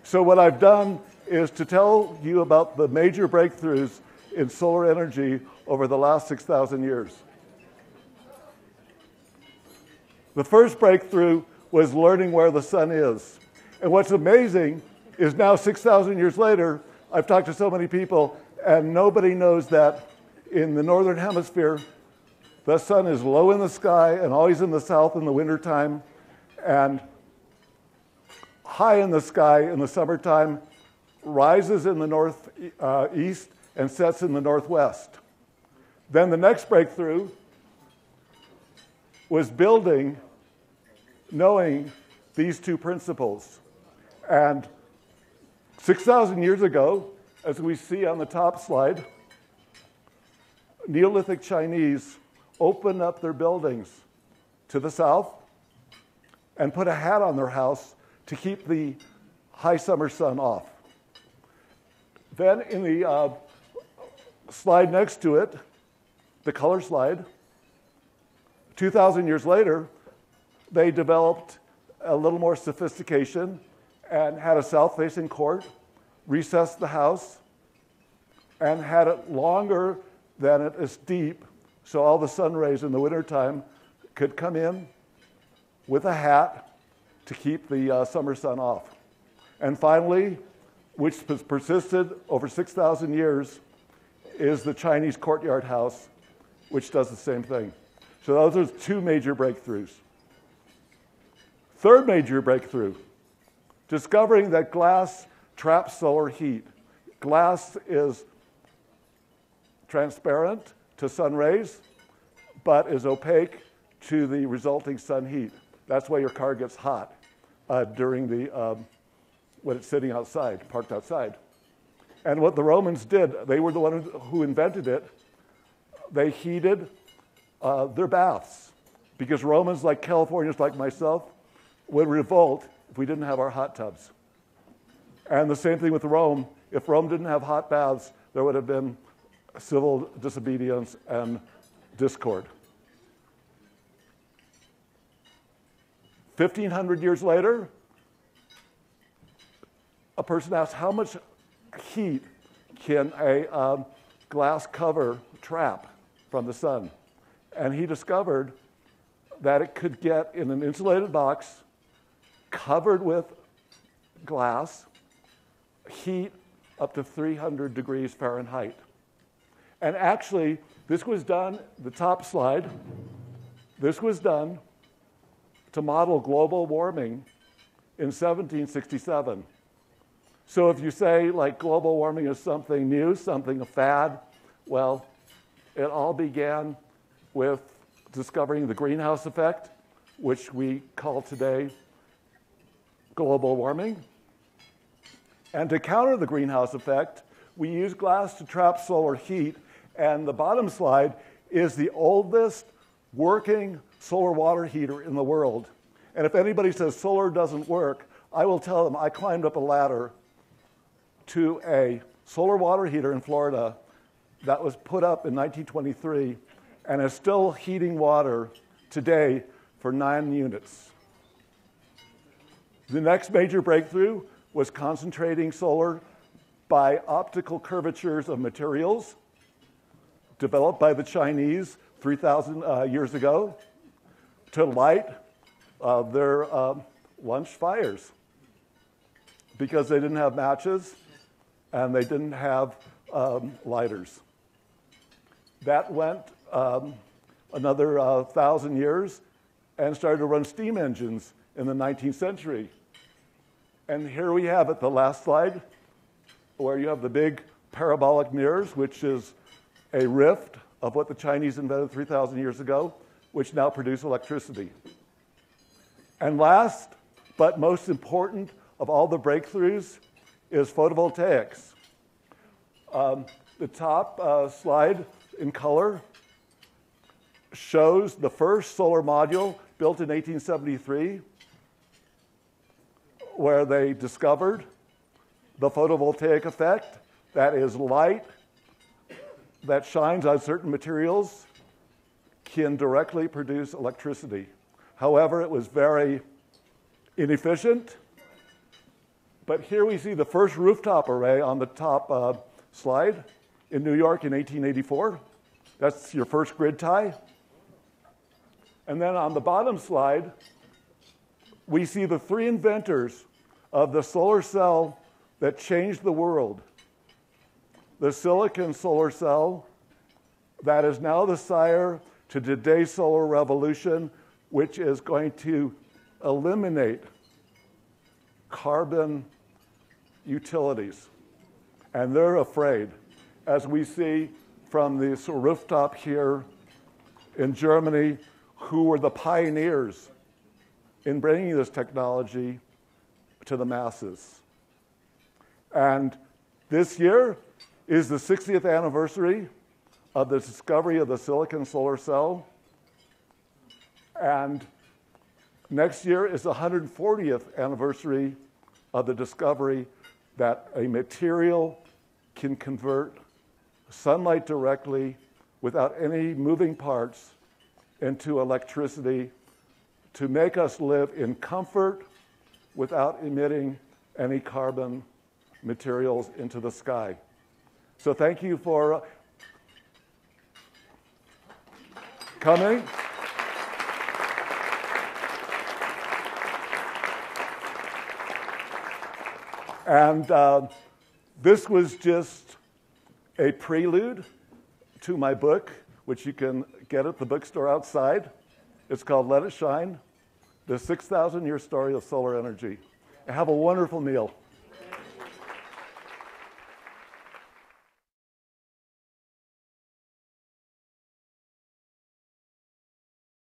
So what I've done is to tell you about the major breakthroughs in solar energy over the last 6,000 years. The first breakthrough was learning where the sun is. And what's amazing is now 6,000 years later, I've talked to so many people, and nobody knows that in the northern hemisphere, the sun is low in the sky and always in the south in the wintertime, and high in the sky in the summertime, rises in the northeast and sets in the northwest. Then the next breakthrough was building, knowing these two principles. And 6,000 years ago, as we see on the top slide, Neolithic Chinese opened up their buildings to the south and put a hat on their house to keep the high summer sun off. Then in the slide next to it, the color slide, 2,000 years later, they developed a little more sophistication and had a south-facing court, recessed the house, and had it longer than it is deep, so all the sun rays in the wintertime could come in with a hat to keep the summer sun off. And finally, which has persisted over 6,000 years, is the Chinese courtyard house, which does the same thing. So those are two major breakthroughs. Third major breakthrough, discovering that glass traps solar heat. Glass is transparent to sun rays, but is opaque to the resulting sun heat. That's why your car gets hot during the when it's sitting outside, parked outside. And what the Romans did, they were the ones who invented it. They heated their baths, because Romans, like Californians like myself, would revolt if we didn't have our hot tubs. And the same thing with Rome. If Rome didn't have hot baths, there would have been civil disobedience and discord. 1,500 years later, a person asked, how much heat can a glass cover trap from the sun? And he discovered that it could get in an insulated box covered with glass, heat up to 300 degrees Fahrenheit. And actually, this was done, the top slide, this was done to model global warming in 1767. So if you say, like, global warming is something new, something a fad, well, it all began with discovering the greenhouse effect, which we call today global warming. And to counter the greenhouse effect, we use glass to trap solar heat. And the bottom slide is the oldest working solar water heater in the world. And if anybody says solar doesn't work, I will tell them I climbed up a ladder to a solar water heater in Florida that was put up in 1923 and is still heating water today for 9 units. The next major breakthrough was concentrating solar by optical curvatures of materials developed by the Chinese 3,000 years ago to light their lunch fires, because they didn't have matches and they didn't have lighters. That went another 1,000 years and started to run steam engines in the 19th century. And here we have it, the last slide, where you have the big parabolic mirrors, which is a rift of what the Chinese invented 3,000 years ago, which now produce electricity. And last, but most important of all the breakthroughs, is photovoltaics. The top slide in color shows the first solar module built in 1873, where they discovered the photovoltaic effect, that is, light that shines on certain materials can directly produce electricity. However, it was very inefficient, But here we see the first rooftop array on the top slide in New York in 1884. That's your first grid tie. And then on the bottom slide, we see the three inventors of the solar cell that changed the world. The silicon solar cell that is now the sire to today's solar revolution, which is going to eliminate carbon utilities. And they're afraid, as we see from this rooftop here in Germany, who were the pioneers in bringing this technology to the masses. And this year is the 60th anniversary of the discovery of the silicon solar cell. And next year is the 140th anniversary of the discovery that a material can convert sunlight directly without any moving parts into electricity to make us live in comfort without emitting any carbon materials into the sky. So thank you for coming. And this was just a prelude to my book, which you can get at the bookstore outside. It's called Let It Shine, the 6,000-year story of solar energy. Have a wonderful meal.